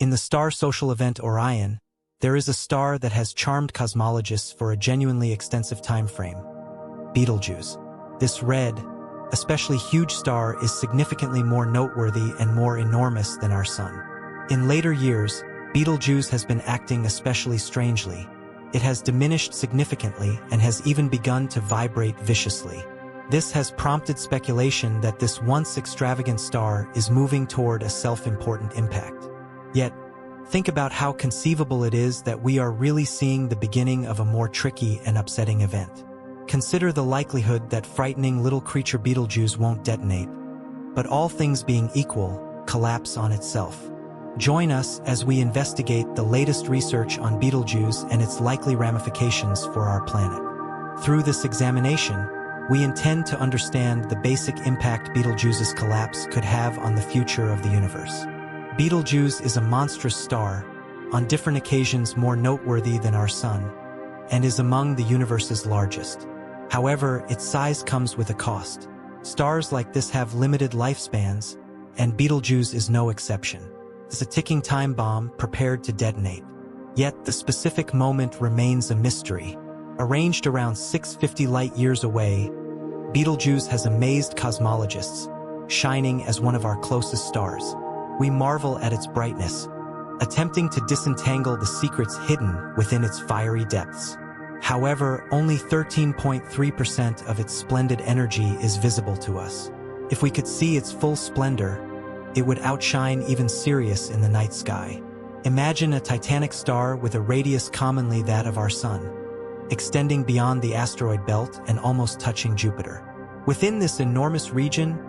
In the star social event Orion, there is a star that has charmed cosmologists for a genuinely extensive time frame: Betelgeuse. This red, especially huge star is significantly more noteworthy and more enormous than our Sun. In later years, Betelgeuse has been acting especially strangely. It has diminished significantly and has even begun to vibrate viciously. This has prompted speculation that this once extravagant star is moving toward a self-important impact. Yet, think about how conceivable it is that we are really seeing the beginning of a more tricky and upsetting event. Consider the likelihood that frightening little creature Betelgeuse won't detonate, but all things being equal, collapse on itself. Join us as we investigate the latest research on Betelgeuse and its likely ramifications for our planet. Through this examination, we intend to understand the basic impact Betelgeuse's collapse could have on the future of the universe. Betelgeuse is a monstrous star, on different occasions more noteworthy than our Sun, and is among the universe's largest. However, its size comes with a cost. Stars like this have limited lifespans, and Betelgeuse is no exception. It's a ticking time bomb prepared to detonate. Yet the specific moment remains a mystery. Arranged around 650 light-years away, Betelgeuse has amazed cosmologists, shining as one of our closest stars. We marvel at its brightness, attempting to disentangle the secrets hidden within its fiery depths. However, only 13.3% of its splendid energy is visible to us. If we could see its full splendor, it would outshine even Sirius in the night sky. Imagine a titanic star with a radius commonly that of our Sun, extending beyond the asteroid belt and almost touching Jupiter. Within this enormous region,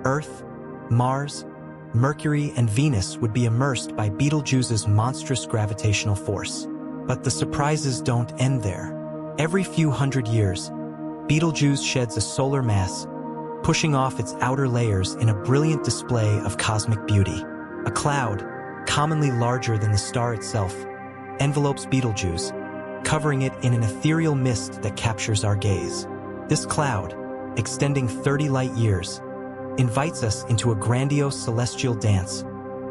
Earth, Mars, Mercury, and Venus would be immersed by Betelgeuse's monstrous gravitational force. But the surprises don't end there. Every few hundred years, Betelgeuse sheds a solar mass, pushing off its outer layers in a brilliant display of cosmic beauty. A cloud, commonly larger than the star itself, envelopes Betelgeuse, covering it in an ethereal mist that captures our gaze. This cloud, extending 30 light-years, invites us into a grandiose celestial dance,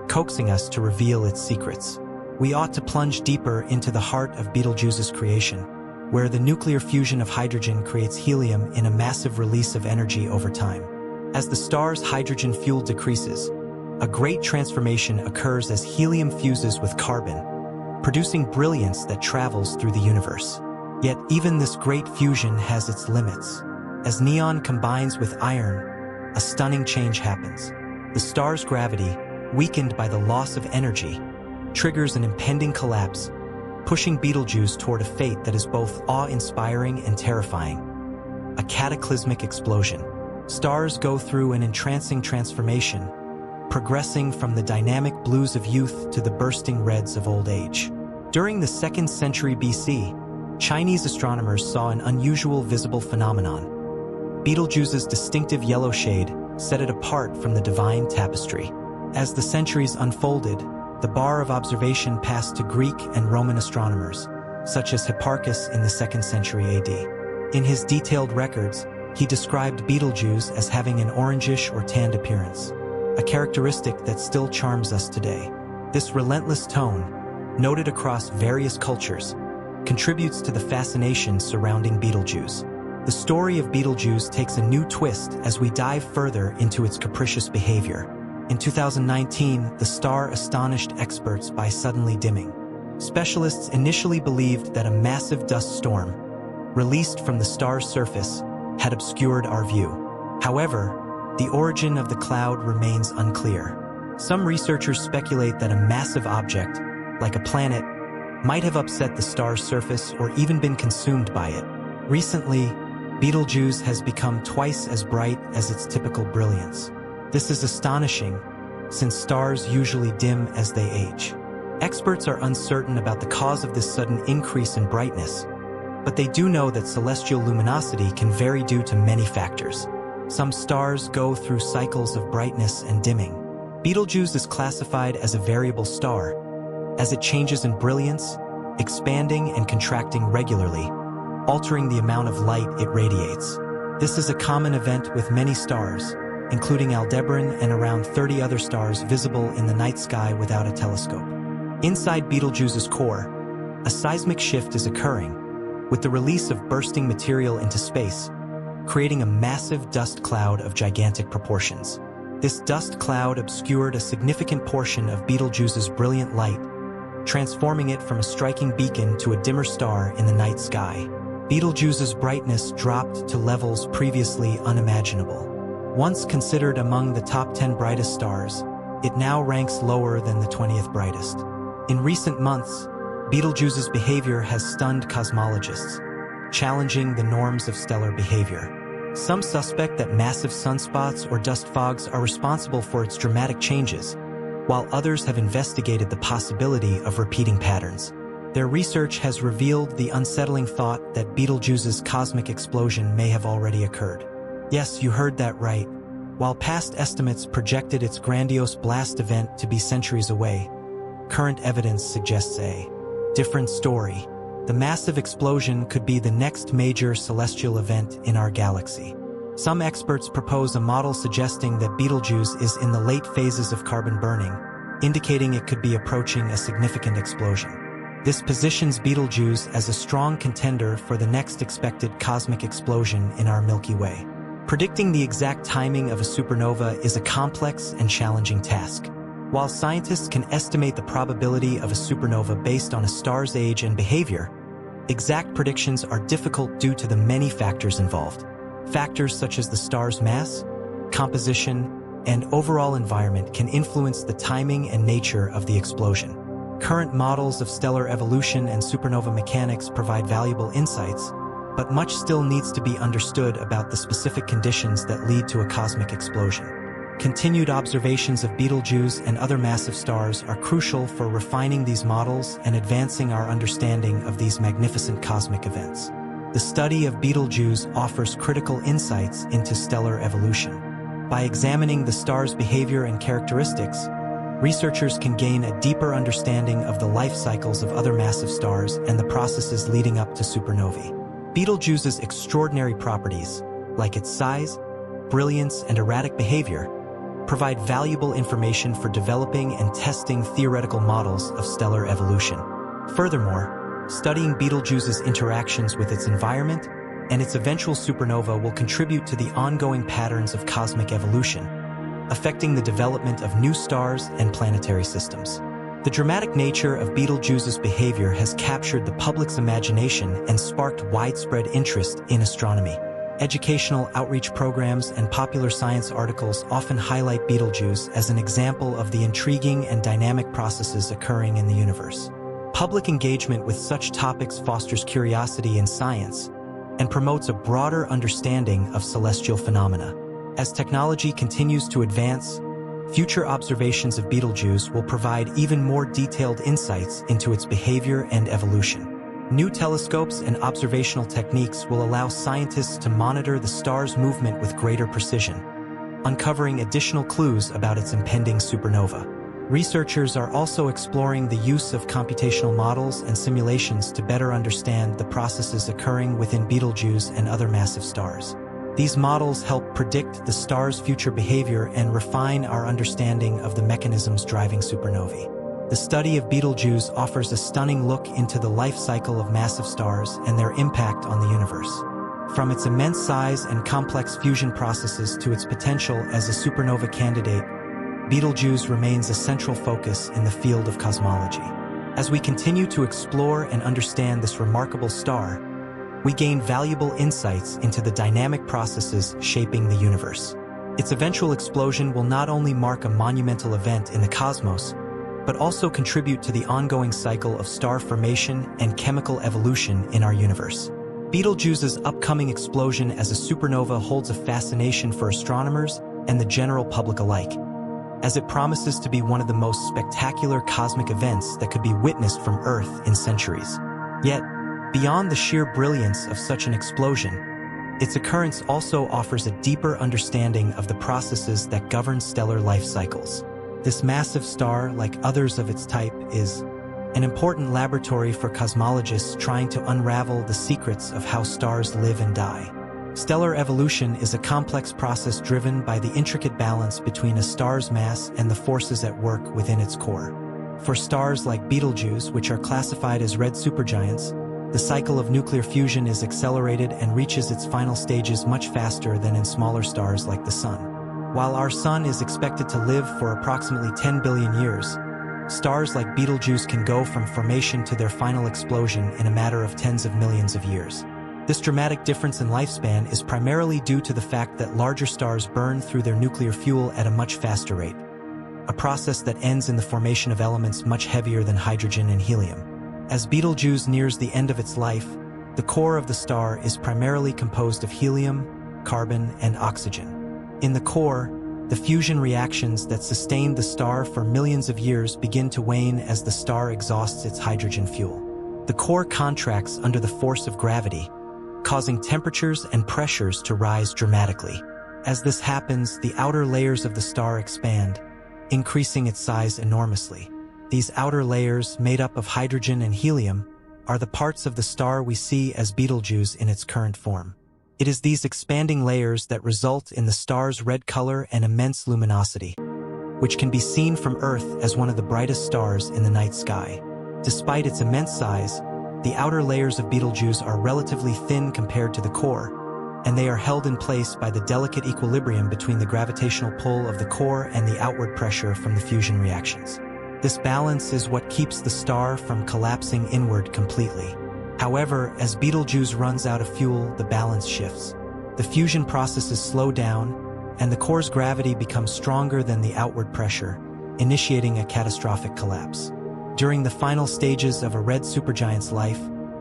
coaxing us to reveal its secrets. We ought to plunge deeper into the heart of Betelgeuse's creation, where the nuclear fusion of hydrogen creates helium in a massive release of energy over time. As the star's hydrogen fuel decreases, a great transformation occurs as helium fuses with carbon, producing brilliance that travels through the universe. Yet even this great fusion has its limits. As neon combines with iron, a stunning change happens. The star's gravity, weakened by the loss of energy, triggers an impending collapse, pushing Betelgeuse toward a fate that is both awe-inspiring and terrifying. A cataclysmic explosion. Stars go through an entrancing transformation, progressing from the dynamic blues of youth to the bursting reds of old age. During the 2nd century BC, Chinese astronomers saw an unusual visible phenomenon. Betelgeuse's distinctive yellow shade set it apart from the divine tapestry. As the centuries unfolded, the bar of observation passed to Greek and Roman astronomers, such as Hipparchus in the 2nd century AD. In his detailed records, he described Betelgeuse as having an orangish or tanned appearance, a characteristic that still charms us today. This relentless tone, noted across various cultures, contributes to the fascination surrounding Betelgeuse. The story of Betelgeuse takes a new twist as we dive further into its capricious behavior. In 2019, the star astonished experts by suddenly dimming. Specialists initially believed that a massive dust storm, released from the star's surface, had obscured our view. However, the origin of the cloud remains unclear. Some researchers speculate that a massive object, like a planet, might have upset the star's surface or even been consumed by it. Recently, Betelgeuse has become twice as bright as its typical brilliance. This is astonishing, since stars usually dim as they age. Experts are uncertain about the cause of this sudden increase in brightness, but they do know that celestial luminosity can vary due to many factors. Some stars go through cycles of brightness and dimming. Betelgeuse is classified as a variable star, as it changes in brilliance, expanding and contracting regularly, altering the amount of light it radiates. This is a common event with many stars, including Aldebaran and around 30 other stars visible in the night sky without a telescope. Inside Betelgeuse's core, a seismic shift is occurring, with the release of bursting material into space, creating a massive dust cloud of gigantic proportions. This dust cloud obscured a significant portion of Betelgeuse's brilliant light, transforming it from a striking beacon to a dimmer star in the night sky. Betelgeuse's brightness dropped to levels previously unimaginable. Once considered among the top 10 brightest stars, it now ranks lower than the 20th brightest. In recent months, Betelgeuse's behavior has stunned cosmologists, challenging the norms of stellar behavior. Some suspect that massive sunspots or dust fogs are responsible for its dramatic changes, while others have investigated the possibility of repeating patterns. Their research has revealed the unsettling thought that Betelgeuse's cosmic explosion may have already occurred. Yes, you heard that right. While past estimates projected its grandiose blast event to be centuries away, current evidence suggests a different story. The massive explosion could be the next major celestial event in our galaxy. Some experts propose a model suggesting that Betelgeuse is in the late phases of carbon burning, indicating it could be approaching a significant explosion. This positions Betelgeuse as a strong contender for the next expected cosmic explosion in our Milky Way. Predicting the exact timing of a supernova is a complex and challenging task. While scientists can estimate the probability of a supernova based on a star's age and behavior, exact predictions are difficult due to the many factors involved. Factors such as the star's mass, composition, and overall environment can influence the timing and nature of the explosion. Current models of stellar evolution and supernova mechanics provide valuable insights, but much still needs to be understood about the specific conditions that lead to a cosmic explosion. Continued observations of Betelgeuse and other massive stars are crucial for refining these models and advancing our understanding of these magnificent cosmic events. The study of Betelgeuse offers critical insights into stellar evolution. By examining the star's behavior and characteristics, researchers can gain a deeper understanding of the life cycles of other massive stars and the processes leading up to supernovae. Betelgeuse's extraordinary properties, like its size, brilliance, and erratic behavior, provide valuable information for developing and testing theoretical models of stellar evolution. Furthermore, studying Betelgeuse's interactions with its environment and its eventual supernova will contribute to the ongoing patterns of cosmic evolution, affecting the development of new stars and planetary systems. The dramatic nature of Betelgeuse's behavior has captured the public's imagination and sparked widespread interest in astronomy. Educational outreach programs and popular science articles often highlight Betelgeuse as an example of the intriguing and dynamic processes occurring in the universe. Public engagement with such topics fosters curiosity in science and promotes a broader understanding of celestial phenomena. As technology continues to advance, future observations of Betelgeuse will provide even more detailed insights into its behavior and evolution. New telescopes and observational techniques will allow scientists to monitor the star's movement with greater precision, uncovering additional clues about its impending supernova. Researchers are also exploring the use of computational models and simulations to better understand the processes occurring within Betelgeuse and other massive stars. These models help predict the star's future behavior and refine our understanding of the mechanisms driving supernovae. The study of Betelgeuse offers a stunning look into the life cycle of massive stars and their impact on the universe. From its immense size and complex fusion processes to its potential as a supernova candidate, Betelgeuse remains a central focus in the field of cosmology. As we continue to explore and understand this remarkable star, we gain valuable insights into the dynamic processes shaping the universe. Its eventual explosion will not only mark a monumental event in the cosmos, but also contribute to the ongoing cycle of star formation and chemical evolution in our universe. Betelgeuse's upcoming explosion as a supernova holds a fascination for astronomers and the general public alike, as it promises to be one of the most spectacular cosmic events that could be witnessed from Earth in centuries. Yet, beyond the sheer brilliance of such an explosion, its occurrence also offers a deeper understanding of the processes that govern stellar life cycles. This massive star, like others of its type, is an important laboratory for cosmologists trying to unravel the secrets of how stars live and die. Stellar evolution is a complex process driven by the intricate balance between a star's mass and the forces at work within its core. For stars like Betelgeuse, which are classified as red supergiants, the cycle of nuclear fusion is accelerated and reaches its final stages much faster than in smaller stars like the Sun. While our Sun is expected to live for approximately 10 billion years, stars like Betelgeuse can go from formation to their final explosion in a matter of tens of millions of years. This dramatic difference in lifespan is primarily due to the fact that larger stars burn through their nuclear fuel at a much faster rate, a process that ends in the formation of elements much heavier than hydrogen and helium. As Betelgeuse nears the end of its life, the core of the star is primarily composed of helium, carbon, and oxygen. In the core, the fusion reactions that sustained the star for millions of years begin to wane as the star exhausts its hydrogen fuel. The core contracts under the force of gravity, causing temperatures and pressures to rise dramatically. As this happens, the outer layers of the star expand, increasing its size enormously. These outer layers, made up of hydrogen and helium, are the parts of the star we see as Betelgeuse in its current form. It is these expanding layers that result in the star's red color and immense luminosity, which can be seen from Earth as one of the brightest stars in the night sky. Despite its immense size, the outer layers of Betelgeuse are relatively thin compared to the core, and they are held in place by the delicate equilibrium between the gravitational pull of the core and the outward pressure from the fusion reactions. This balance is what keeps the star from collapsing inward completely. However, as Betelgeuse runs out of fuel, the balance shifts. The fusion processes slow down, and the core's gravity becomes stronger than the outward pressure, initiating a catastrophic collapse. During the final stages of a red supergiant's life,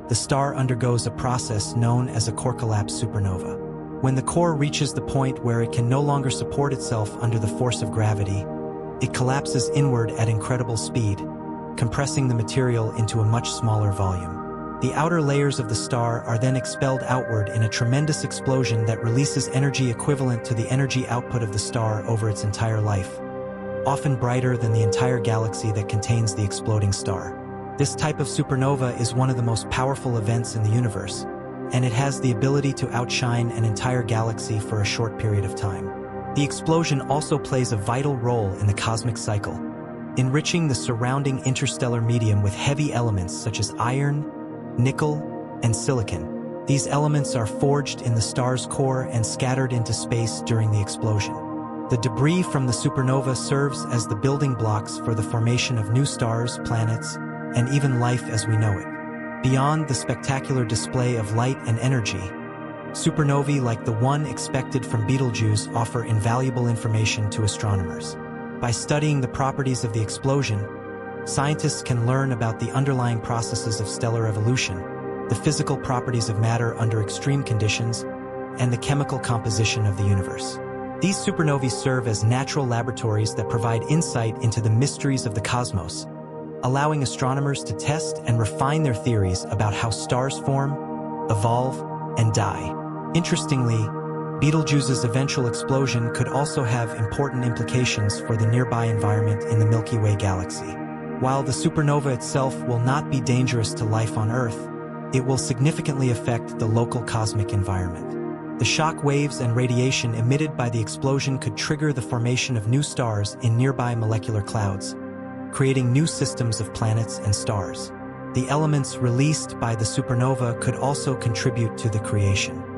the star undergoes a process known as a core collapse supernova. When the core reaches the point where it can no longer support itself under the force of gravity, it collapses inward at incredible speed, compressing the material into a much smaller volume. The outer layers of the star are then expelled outward in a tremendous explosion that releases energy equivalent to the energy output of the star over its entire life, often brighter than the entire galaxy that contains the exploding star. This type of supernova is one of the most powerful events in the universe, and it has the ability to outshine an entire galaxy for a short period of time. The explosion also plays a vital role in the cosmic cycle, enriching the surrounding interstellar medium with heavy elements such as iron, nickel, and silicon. These elements are forged in the star's core and scattered into space during the explosion. The debris from the supernova serves as the building blocks for the formation of new stars, planets, and even life as we know it. Beyond the spectacular display of light and energy, supernovae like the one expected from Betelgeuse offer invaluable information to astronomers. By studying the properties of the explosion, scientists can learn about the underlying processes of stellar evolution, the physical properties of matter under extreme conditions, and the chemical composition of the universe. These supernovae serve as natural laboratories that provide insight into the mysteries of the cosmos, allowing astronomers to test and refine their theories about how stars form, evolve, and die. Interestingly, Betelgeuse's eventual explosion could also have important implications for the nearby environment in the Milky Way galaxy. While the supernova itself will not be dangerous to life on Earth, it will significantly affect the local cosmic environment. The shock waves and radiation emitted by the explosion could trigger the formation of new stars in nearby molecular clouds, creating new systems of planets and stars. The elements released by the supernova could also contribute to the creation